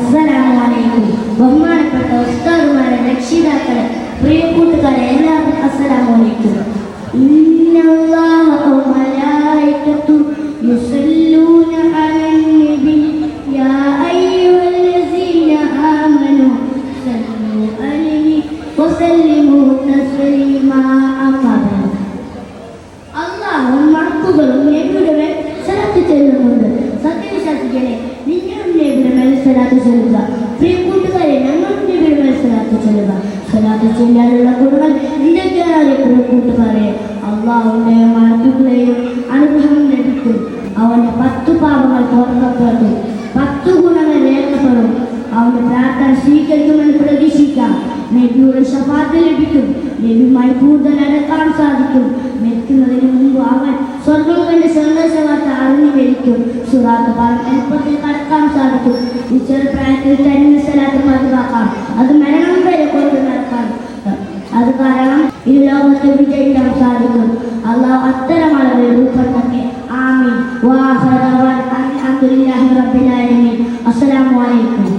അസ്സലാമു അലൈക്കും. ബഹുമാനപ്പെട്ട ഉസ്താദുമാരെ, രക്ഷിതാക്കളെ, പ്രിയ കൂട്ടുകാരെ, എല്ലാവർക്കും അസ്സലാമു അലൈക്കും. ഇന്നല്ലാഹ വ മലായികതു യുസല്ലൂന അലൻ നബി യാ അയ്യുഹല്ലസീന ആമനു സല്ലു അലൈഹി വസല്ലിമു തസ്ലീമാ. അല്ലാഹുവും മലക്കുകളും നബിയുടെ മേൽ സ്വലാത്ത് ചൊല്ലുന്നുണ്ട്. സത്യവിശ്വാസികളെ, നിങ്ങളും നബിയുടെ മേൽ സ്വലാത്ത് ചൊല്ലുക. പ്രിയ കൂട്ടുകാരെ, ഞങ്ങളും നബിയുടെ മേൽ സ്വലാത്ത് ചൊല്ലുക. സ്വലാത്ത് ചൊല്ലാനുള്ള ഗുണങ്ങൾ എന്തൊക്കെയാണ്? പ്രിയ കൂട്ടുകാരെ, അല്ലാഹുവിന്റെയും മലക്കുകളുടെയും അനുഗ്രഹം ലഭിക്കും. അവന്റെ 10 പാപങ്ങൾ പുറത്തപ്പെടും, 10 ഗുണങ്ങൾ രേഖപ്പെടും. അവന്റെ പ്രാർത്ഥന സ്വീകരിക്കുമെന്ന് പ്രതീക്ഷിക്കാം. നബിയുടെ ശഫാഅത്ത് ലഭിക്കും. നബിയുമായി കൂടുതൽ അടുക്കാൻ സാധിക്കും. മരിക്കുന്നതിന് മുമ്പ് അവൻ സ്വർഗ്ഗം കണ്ട് സന്തോഷവാർത്ത അറിഞ്ഞു മരിക്കും. സിറാത്ത് പാലം എളുപ്പത്തിൽ കടക്കാൻ സാധിക്കും. ഈ ചെറുപ്രായത്തിൽ തന്നെ സ്വലാത്ത് പതിവാക്കാം. അത് മരണം വരെ കൊണ്ട് നടക്കാം. അത് കാരണം ഈ ലോകത്ത് വിജയിക്കാൻ സാധിക്കും. അല്ലാഹു അത്തരം ആളുകളിൽ ഉൾപ്പെടുത്തട്ടെ. ആമീൻ. അൽഹംദുലില്ലാഹി റബ്ബിൽ ആലമീൻ. അസ്സലാമു അലൈക്കും.